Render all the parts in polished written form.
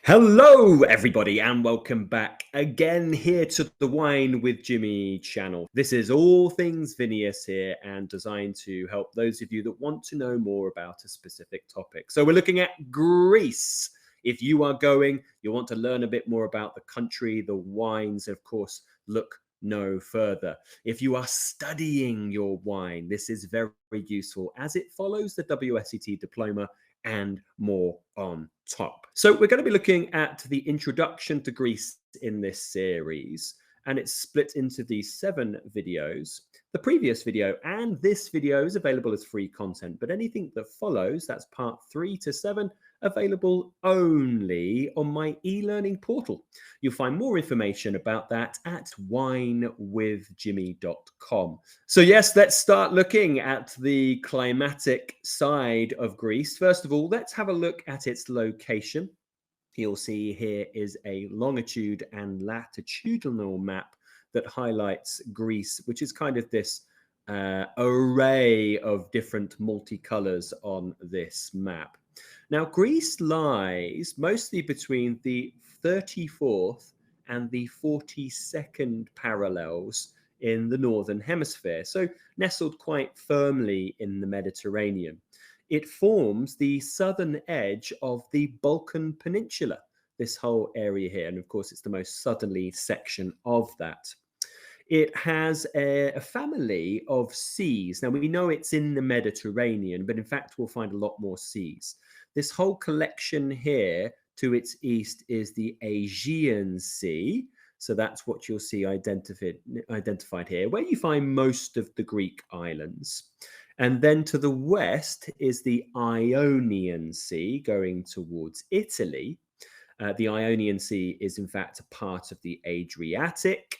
Hello, everybody, and welcome back again here to the Wine with Jimmy channel. This is all things vineyards here and designed to help those of you that want to know more about a specific topic. So we're looking at Greece. If you are going, you want to learn a bit more about the country, the wines, of course, look no further. If you are studying your wine, this is very useful as it follows the WSET Diploma and more on top. So we're going to be looking at the introduction to Greece in this series, and it's split into these 7 videos. The previous video and this video is available as free content, but anything that follows, that's part 3 to 7, available only on my e-learning portal. You'll find more information about that at winewithjimmy.com. So yes, let's start looking at the climatic side of Greece. First of all, let's have a look at its location. You'll see here is a longitude and latitudinal map that highlights Greece, which is kind of this array of different multicolors on this map. Now, Greece lies mostly between the 34th and the 42nd parallels in the northern hemisphere, so nestled quite firmly in the Mediterranean. It forms the southern edge of the Balkan Peninsula, this whole area here, and of course it's the most southerly section of that. It has a family of seas. Now, we know it's in the Mediterranean, but in fact, we'll find a lot more seas. This whole collection here to its east is the Aegean Sea. So that's what you'll see identified here, where you find most of the Greek islands. And then to the west is the Ionian Sea, going towards Italy. The Ionian Sea is, in fact, a part of the Adriatic.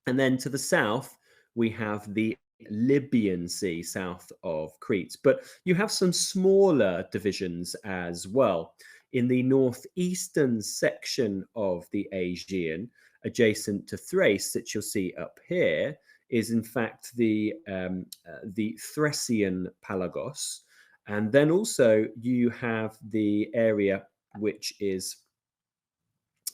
And then to the south, we have the Libyan Sea, south of Crete. But you have some smaller divisions as well. In the northeastern section of the Aegean, adjacent to Thrace, that you'll see up here, is in fact the Thracian Pelagos. And then also you have the area which is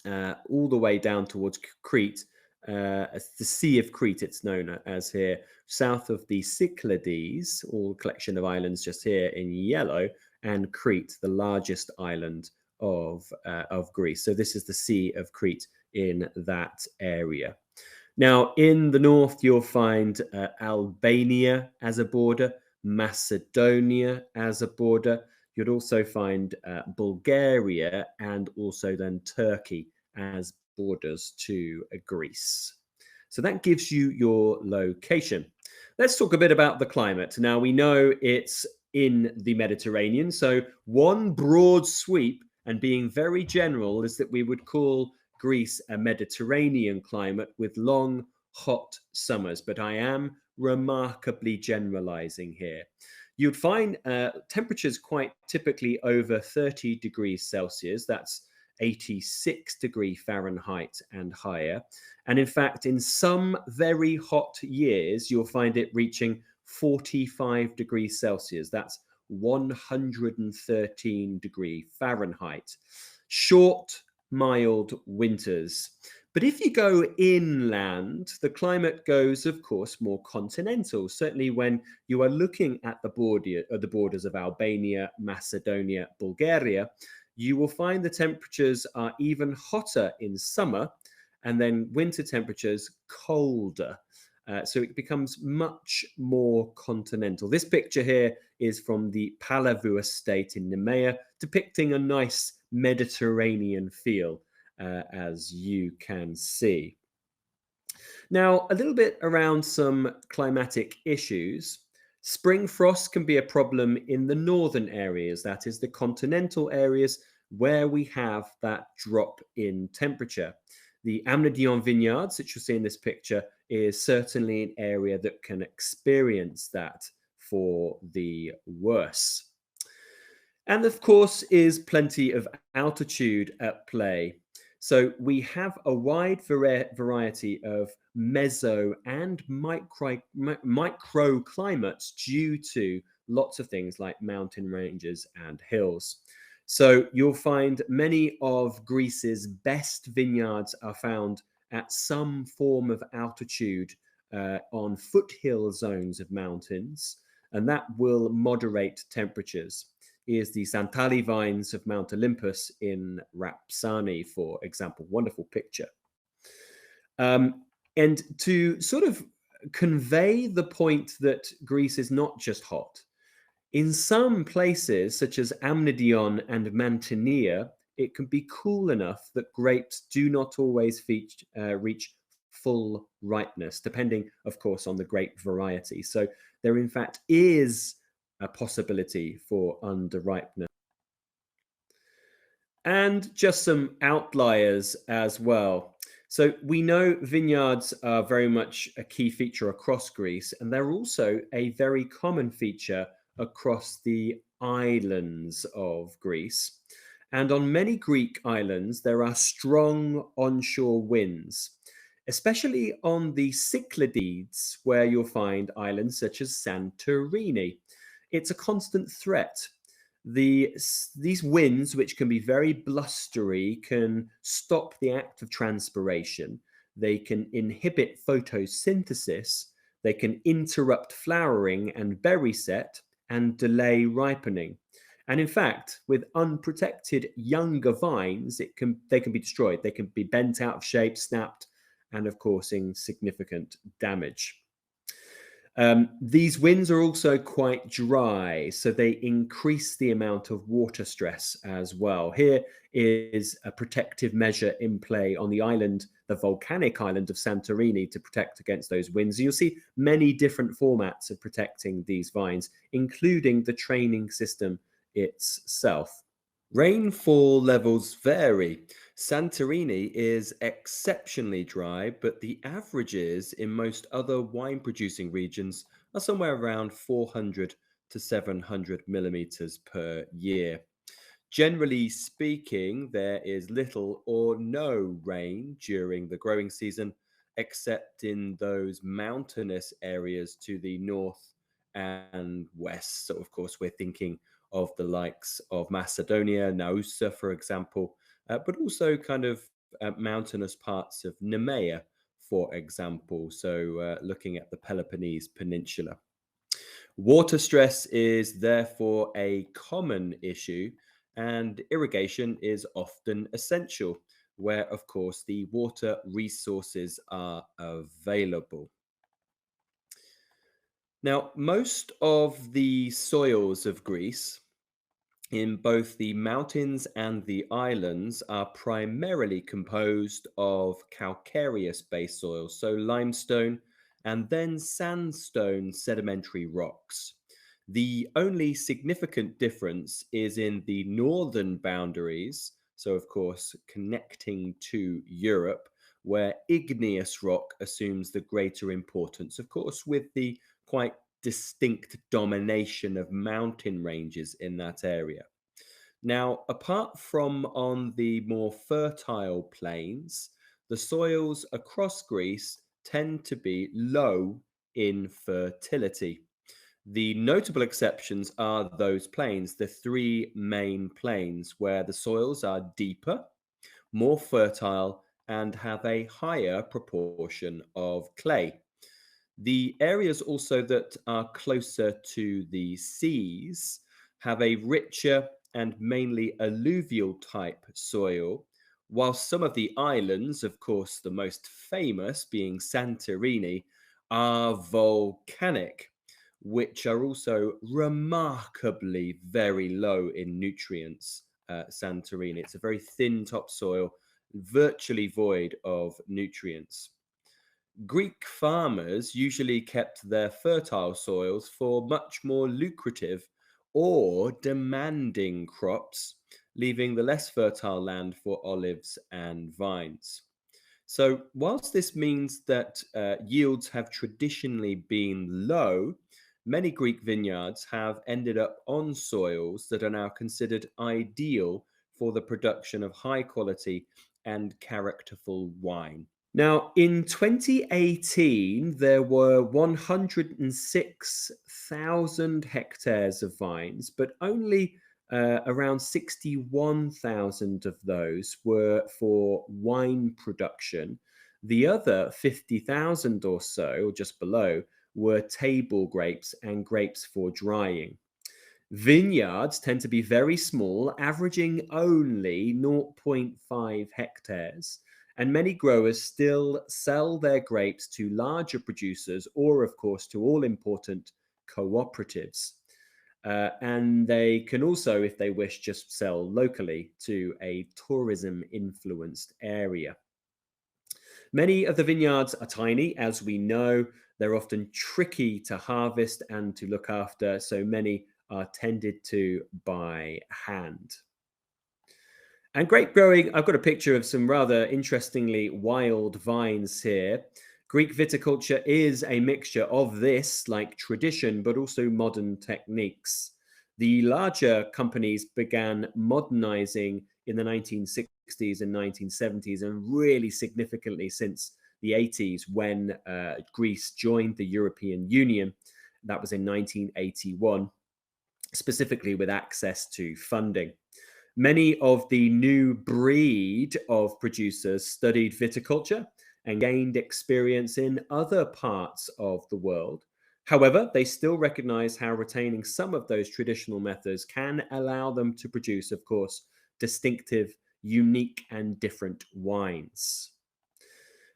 all the way down towards Crete, the Sea of Crete, it's known as here, south of the Cyclades, all collection of islands just here in yellow, and Crete, the largest island of Greece. So this is the Sea of Crete in that area. Now, in the north, you'll find Albania as a border, Macedonia as a border. You'd also find Bulgaria and also then Turkey as borders to Greece. So that gives you your location. Let's talk a bit about the climate. Now, we know it's in the Mediterranean. So one broad sweep, and being very general, is that we would call Greece a Mediterranean climate with long, hot summers. But I am remarkably generalizing here. You'd find temperatures quite typically over 30 degrees Celsius. That's 86 degrees Fahrenheit and higher. And in fact, in some very hot years, you'll find it reaching 45 degrees Celsius. That's 113 degrees Fahrenheit. Short, mild winters. But if you go inland, the climate goes, of course, more continental. Certainly when you are looking at the borders of Albania, Macedonia, Bulgaria, you will find the temperatures are even hotter in summer, and then winter temperatures colder. So it becomes much more continental. This picture here is from the Palavou estate in Nemea, depicting a nice Mediterranean feel, as you can see. Now, a little bit around some climatic issues. Spring frost can be a problem in the northern areas, that is the continental areas where we have that drop in temperature. The Amnedion vineyards, which you'll see in this picture, is certainly an area that can experience that for the worse. And of course, is plenty of altitude at play. So we have a wide variety of meso and microclimates due to lots of things like mountain ranges and hills. So you'll find many of Greece's best vineyards are found at some form of altitude on foothill zones of mountains, and that will moderate temperatures. Here's the Santali vines of Mount Olympus in Rapsani, for example. Wonderful picture. And to sort of convey the point that Greece is not just hot, in some places, such as Amnidion and Mantinea, it can be cool enough that grapes do not always reach full ripeness, depending, of course, on the grape variety. So there, in fact, is a possibility for underripeness. And just some outliers as well. So we know vineyards are very much a key feature across Greece, and they're also a very common feature across the islands of Greece. And on many Greek islands, there are strong onshore winds, especially on the Cyclades, where you'll find islands such as Santorini. It's a constant threat. These winds, which can be very blustery, can stop the act of transpiration. They can inhibit photosynthesis. They can interrupt flowering and berry set and delay ripening. And in fact, with unprotected younger vines, they can be destroyed. They can be bent out of shape, snapped, and of course, causing significant damage. These winds are also quite dry, so they increase the amount of water stress as well. Here is a protective measure in play on the island, the volcanic island of Santorini, to protect against those winds. You'll see many different formats of protecting these vines, including the training system itself. Rainfall levels vary. Santorini is exceptionally dry, but the averages in most other wine producing regions are somewhere around 400 to 700 millimeters per year. Generally speaking, there is little or no rain during the growing season, except in those mountainous areas to the north and west. So, of course, we're thinking of the likes of Macedonia, Naousa, for example, but also kind of mountainous parts of Nemea, for example. So, looking at the Peloponnese Peninsula. Water stress is therefore a common issue, and irrigation is often essential, where, of course, the water resources are available. Now, most of the soils of Greece, in both the mountains and the islands, are primarily composed of calcareous based soils, so limestone and then sandstone sedimentary rocks. The only significant difference is in the northern boundaries, so of course connecting to Europe, where igneous rock assumes the greater importance, of course, with the quite distinct domination of mountain ranges in that area. Now, apart from on the more fertile plains, the soils across Greece tend to be low in fertility. The notable exceptions are those plains, the three main plains, where the soils are deeper, more fertile, and have a higher proportion of clay. The areas also that are closer to the seas have a richer and mainly alluvial type soil, while some of the islands, of course, the most famous being Santorini, are volcanic, which are also remarkably very low in nutrients. Santorini, it's a very thin topsoil, virtually void of nutrients. Greek farmers usually kept their fertile soils for much more lucrative or demanding crops, leaving the less fertile land for olives and vines. So, whilst this means that yields have traditionally been low, many Greek vineyards have ended up on soils that are now considered ideal for the production of high quality and characterful wine. Now, in 2018, there were 106,000 hectares of vines, but only Around 61,000 of those were for wine production. The other 50,000 or so, or just below, were table grapes and grapes for drying. Vineyards tend to be very small, averaging only zero point 0.5 hectares, and many growers still sell their grapes to larger producers or, of course, to all important cooperatives. And they can also, if they wish, just sell locally to a tourism influenced area. Many of the vineyards are tiny, as we know. They're often tricky to harvest and to look after, so many are tended to by hand. And grape growing, I've got a picture of some rather interestingly wild vines here. Greek viticulture is a mixture of this, like tradition, but also modern techniques. The larger companies began modernizing in the 1960s and 1970s, and really significantly since the 80s when Greece joined the European Union. That was in 1981, specifically with access to funding. Many of the new breed of producers studied viticulture and gained experience in other parts of the world. However, they still recognize how retaining some of those traditional methods can allow them to produce, of course, distinctive, unique, and different wines.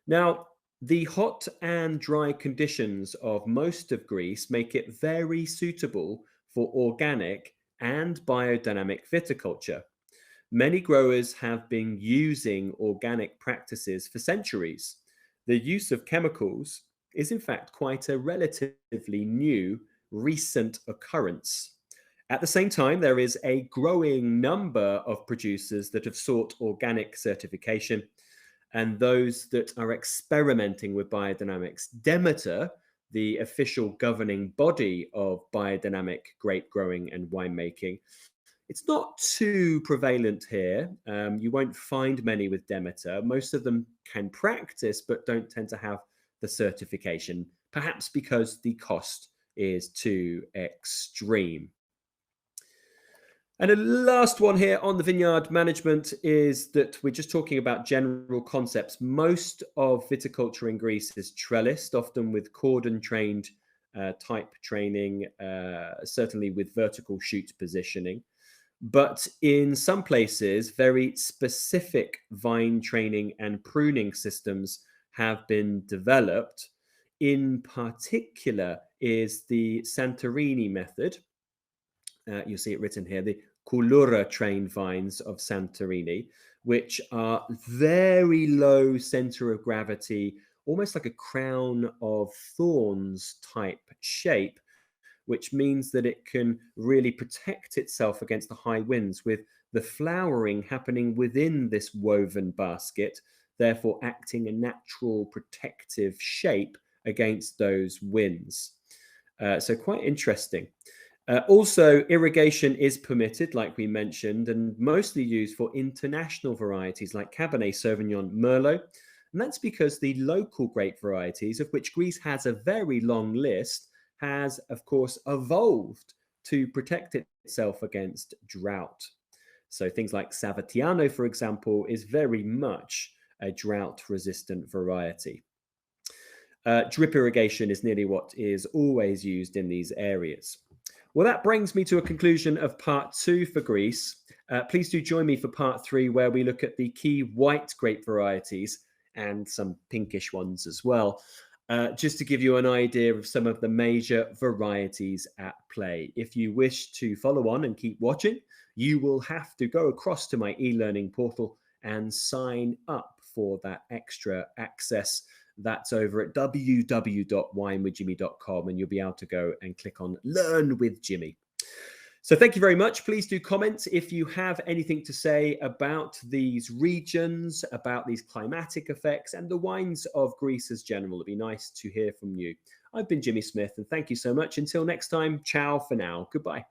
Now, the hot and dry conditions of most of Greece make it very suitable for organic and biodynamic viticulture. Many growers have been using organic practices for centuries. The use of chemicals is, in fact, quite a relatively new, recent occurrence. At the same time, there is a growing number of producers that have sought organic certification and those that are experimenting with biodynamics. Demeter, the official governing body of biodynamic grape growing and winemaking, it's not too prevalent here. You won't find many with Demeter. Most of them can practice, but don't tend to have the certification, perhaps because the cost is too extreme. And a last one here on the vineyard management is that we're just talking about general concepts. Most of viticulture in Greece is trellised, often with cordon trained type training, certainly with vertical shoot positioning. But in some places, very specific vine training and pruning systems have been developed. In particular, is the Santorini method. You'll see it written here, the Koulura trained vines of Santorini, which are very low center of gravity, almost like a crown of thorns type shape, which means that it can really protect itself against the high winds, with the flowering happening within this woven basket, therefore acting a natural protective shape against those winds. So quite interesting. Also, irrigation is permitted, like we mentioned, and mostly used for international varieties like Cabernet Sauvignon, Merlot. And that's because the local grape varieties, of which Greece has a very long list, has, of course, evolved to protect itself against drought. So things like Savatiano, for example, is very much a drought-resistant variety. Drip irrigation is nearly what is always used in these areas. Well, that brings me to a conclusion of part 2 for Greece. Please do join me for part 3, where we look at the key white grape varieties and some pinkish ones as well, just to give you an idea of some of the major varieties at play. If you wish to follow on and keep watching, you will have to go across to my e-learning portal and sign up for that extra access. That's over at www.winewithjimmy.com, and you'll be able to go and click on Learn with Jimmy. So thank you very much. Please do comment if you have anything to say about these regions, about these climatic effects, and the wines of Greece as general. It'd be nice to hear from you. I've been Jimmy Smith, and thank you so much. Until next time, ciao for now. Goodbye.